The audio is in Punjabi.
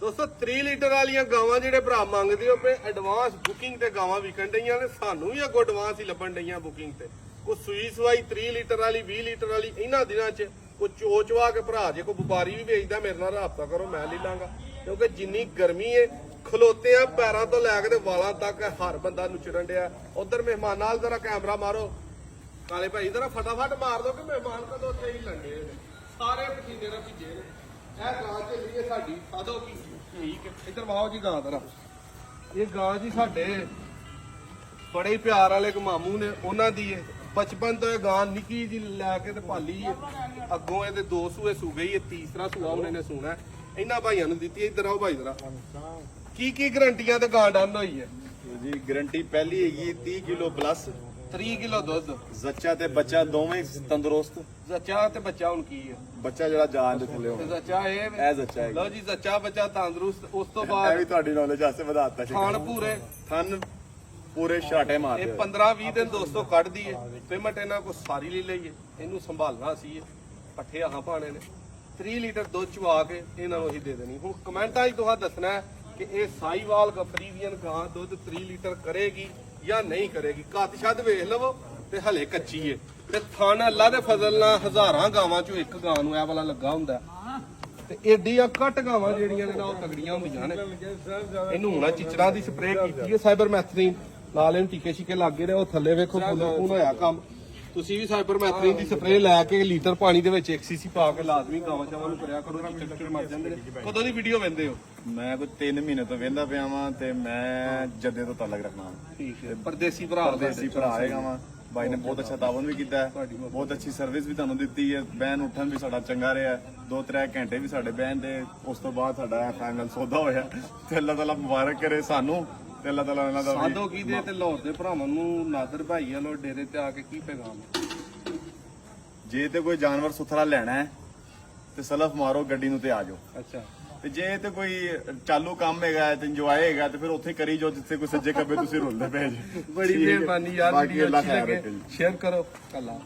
ਦੋਸਤੋ 3 ਲੀਟਰ ਵਾਲੀਆਂ ਗਾਵਾਂ ਜਿਹੜੇ ਭਰਾ ਮੰਗਦੇ ਹੋ ਪਏ ਐਡਵਾਂਸ ਬੁਕਿੰਗ ਤੇ ਗਾਵਾਂ ਵਿਕਣ ਡਈਆਂ ਨੇ, ਸਾਨੂੰ ਵੀ ਅੱਗੋਂ ਐਡਵਾਂਸ ਹੀ ਲੱਭਣ ਡਈਆਂ ਬੁਕਿੰਗ ਤੇ। ਕੋਈ ਸੂਈ ਸਵਾਈ 3 ਲੀਟਰ ਵਾਲੀ 20 ਲੀਟਰ ਵਾਲੀ ਇਹਨਾਂ ਦਿਨਾਂ 'ਚ ਕੋਈ ਚੋਚਵਾ ਕੇ ਭਰਾ ਜੇ ਕੋਈ ਵਪਾਰੀ ਵੀ ਵੇਚਦਾ ਮੇਰੇ ਨਾਲ ਰਾਬਤਾ ਕਰੋ, ਮੈਂ ਲੈ ਲਾਂਗਾ। ਕਿਉਂਕਿ ਜਿੰਨੀ ਗਰਮੀ ਹੈ ਖਲੋਤੇ ਆ ਪੈਰਾਂ ਤੋਂ ਲੈ ਕੇ ਤੇ ਵਾਲਾਂ ਤੱਕ ਹਰ ਬੰਦਾ ਨੁਚੜਨ ਡਿਆ। ਉਧਰ ਮਹਿਮਾਨਾਂ ਨਾਲ ਜ਼ਰਾ ਕੈਮਰਾ ਮਾਰੋ ਕਾਲੇ ਭਾਈ, ਜ਼ਰਾ ਫਟਾਫਟ ਮਾਰ ਦੋ ਕਿ ਮਹਿਮਾਨ ਕਦੋਂ ਉੱਥੇ ਹੀ ਲੰਡੇ ਨੇ, ਸਾਰੇ ਪਸੀਨੇ ਨਾਲ ਭਿੱਜੇ ਨੇ। ਇਹ ਗਾਂ ਝੱਲੀ ਹੈ ਸਾਡੀ, ਸਾਦੋ ਕੀ ਠੀਕ ਹੈ। ਇੱਧਰ ਵਾਓ ਜੀ ਗਾਂ ਤਰਾ, ਇਹ ਗਾਂ ਜੀ ਸਾਡੇ ਬੜੇ ਪਿਆਰ ਵਾਲੇ ਇੱਕ ਮਾਮੂ ਨੇ, ਉਹਨਾਂ ਦੀ ਹੈ। ਬਚਪਨ ਤੋਂ ਇਹ ਗਾਂ ਨਿੱਕੀ ਜੀ ਲੈ ਕੇ ਤੇ ਪਾਲੀ ਹੈ। ਅੱਗੋਂ ਇਹਦੇ 2 ਸੂਏ ਸੂ ਗਈ ਹੈ, ਤੀਸਰਾ ਸੂਆ ਉਹਨੇ ਨੇ ਸੂਣਾ। ਇਹਨਾਂ ਭਾਈਆਂ ਨੂੰ ਦਿੱਤੀ। ਇੱਧਰ ਆਓ ਭਾਈ ਜਰਾ, ਕੀ ਗਰੰਟੀਆਂ ਤੇ ਗਾਂ ਡਨ ਹੋਈ ਹੈ ਜੀ? ਗਰੰਟੀ ਪਹਿਲੀ ਹੈਗੀ 30 ਕਿਲੋ ਪਲੱਸ, 3 ਕਿਲੋ ਦੁੱਧ, ਜ਼ੱਚਾ ਤੇ ਬੱਚਾ ਦੋਵੇਂ ਤੰਦਰੁਸਤ। ਜ਼ੱਚਾ ਤੇ ਬੱਚਾ ਹੁਣ ਕੀ ਹੈ? ਬੱਚਾ ਜਿਹੜਾ ਜਾਨ ਦੇ ਥੱਲੇ ਤੇ ਹੋਵੇ ਜ਼ੱਚਾ ਇਹ ਜ਼ੱਚਾ ਹੈ। ਲਓ ਜੀ, ਜ਼ੱਚਾ ਬੱਚਾ ਤੰਦਰੁਸਤ। ਉਸ ਤੋਂ ਇਹ ਬਾਅਦ ਵੀ ਤੁਹਾਡੀ ਨੌਲੇਜ ਵਾਸਤੇ ਵਧਾਤਾ ਸੀ। ਖਾਣ ਪੂਰੇ ਥਨ ਪੂਰੇ ਛਾਟੇ ਮਾਰਦੇ ਇਹ 15-20 ਦਿਨ ਦੋਸਤੋ ਕੱਢਦੀ ਏ। ਪੇਮੈਂਟ ਇਹਨਾਂ ਕੋ ਸਾਰੀ ਲੈ ਲਈਏ, ਇਹਨੂੰ ਸੰਭਾਲਣਾ ਸੀ। ਪੱਠੇ ਆਹਾਂ ਪਾਣੇ ਨੇ, 3 ਲੀਟਰ ਦੁੱਧ ਚਵਾ ਕੇ ਇਹਨਾਂ ਨੂੰ ਅਸੀਂ ਦੇ ਦੇਣੀ। ਹੁਣ ਕਮੈਂਟਾਂ 'ਚ ਤੁਹਾਨੂੰ ਦੱਸਣਾ ਹੈ ਕਿ ਇਹ ਸਾਈਵਾਲ ਫਰੀਵੀਅਨ ਗਾਂ ਦੁੱਧ 3 ਲੀਟਰ ਕਰੇਗੀ ਜਾਂ ਨਹੀਂ ਕਰੇਗੀ। ਕੱਦ ਛੱਦ ਵੇਖ ਲਵੋ ਤੇ ਹਲੇ ਕੱਚੀ ਏ ਤੇ ਥਣ ਅੱਲਾ ਦੇ ਫਜ਼ਲ ਨਾਲ ਹਜ਼ਾਰਾਂ ਗਾਵਾਂ 'ਚੋਂ ਇੱਕ ਗਾਂ ਨੂੰ ਇਹ ਵਾਲਾ ਲੱਗਾ ਹੁੰਦਾ ਤੇ ਏਡੀਆਂ ਘੱਟ ਗਾਵਾਂ ਜਿਹੜੀਆਂ ਨੇ ਨਾ ਉਹ ਤਗੜੀਆਂ ਹੁੰਦੀਆਂ ਨੇ। ਇਹਨੂੰ ਹੁਣ ਚਿਚੜਾਂ ਦੀ ਸਪਰੇਅ ਕੀਤੀ ਹੈ ਸਾਈਬਰਮੈਥ੍ਰਿਨ ਨਾਲ, ਇਹਨੂੰ ਟੀਕੇ ਛੀਕੇ ਲੱਗੇ ਨੇ। ਉਹ ਥੱਲੇ ਵੇਖੋ ਫੁੱਲ ਹੋਇਆ ਕੰਮ। ਤੁਸੀਂ ਵੀ ਸਾਈਬਰਮੈਥ੍ਰਿਨ ਦੀ ਸਪਰੇਅ ਲੈ ਕੇ ਲੀਟਰ ਪਾਣੀ ਦੇ ਵਿੱਚ 1 cc ਪਾ ਕੇ ਲਾਜ਼ਮੀ ਗਾਵਾਂ ਚਾਵਾਂ ਨੂੰ ਕਰਿਆ ਕਰੋ, ਚਿਚੜ ਮਰ ਜਾਂਦੇ ਨੇ। ਕਦੋਂ ਦੀ ਵੀਡੀਓ ਵੇਂਦੇ ਹੋ? ਮੈਂ ਕੋਈ 3 ਮਹੀਨੇ ਤੋਂ ਵੇਂਦਾ ਪਿਆ ਵਾਂ ਤੇ ਮੈਂ ਜੱਦੇ ਤੋਂ ਤਾਲਕ ਰੱਖਣਾ। ਠੀਕ ਹੈ, ਪਰਦੇਸੀ ਭਰਾ ਪਰਦੇਸੀ ਭਰਾ ਆਏਗਾ ਵਾਂ। ਬਾਈ ਨੇ ਬਹੁਤ ਅੱਛਾ ਤਾਵਨ ਵੀ ਕੀਤਾ ਹੈ, ਬਹੁਤ ਅੱਛੀ ਸਰਵਿਸ ਵੀ ਤੁਹਾਨੂੰ ਦਿੱਤੀ ਹੈ। ਬਹਿਣ ਉੱਠਣ ਵੀ ਸਾਡਾ ਚੰਗਾ ਰਿਹਾ, 2-3 ਘੰਟੇ ਵੀ ਸਾਡੇ ਬਹਿਣ ਦੇ। ਉਸ ਤੋਂ ਬਾਅਦ ਸਾਡਾ ਫਾਈਨਲ ਸੌਦਾ ਹੋਇਆ ਤੇ ਅੱਲਾਹ ਤਾਲਾ ਮੁਬਾਰਕ ਕਰੇ ਸਾਨੂੰ ਤੇ ਅੱਲਾਹ ਤਾਲਾ ਇਹਨਾਂ ਦਾ ਵੀ। ਸਾਧੋ ਕੀ ਦੇ ਤੇ ਲਾਹੌਰ ਦੇ ਭਰਾਵਾਂ ਨੂੰ ਨਾਦਰ ਭਾਈ ਵੱਲੋਂ ਡੇਰੇ ਤੇ ਆ ਕੇ ਕੀ ਪੈਗਾਮ? ਜੇ ਤੇ ਕੋਈ ਜਾਨਵਰ ਸੁਥਰਾ ਲੈਣਾ ਹੈ ਤੇ ਸਲਫ ਮਾਰੋ ਗੱਡੀ ਨੂੰ ਤੇ ਆ ਜਾਓ। ਅੱਛਾ, ਤੇ ਜੇ ਤੇ ਕੋਈ ਚਾਲੂ ਕੰਮ ਹੈਗਾ ਤੇ ਇੰਜੋਏ ਹੈਗਾ ਤੇ ਫਿਰ ਉੱਥੇ ਕਰੀ ਜਾਓ ਜਿੱਥੇ ਕੋਈ ਸੱਜੇ ਖੱਬੇ ਤੁਸੀਂ ਰੁਲਦੇ ਪਏ ਜੀ। ਬੜੀ ਮਿਹਰਬਾਨੀ ਯਾਰ, ਬਾਕੀ ਵੀਡੀਓ ਅੱਲਾਹ ਅੱਛੀ ਖੈਰ ਲੱਗੇ ਰੱਖੇ ਜੀ। ਸ਼ੇਅਰ ਕਰੋ। ਕੱਲਾ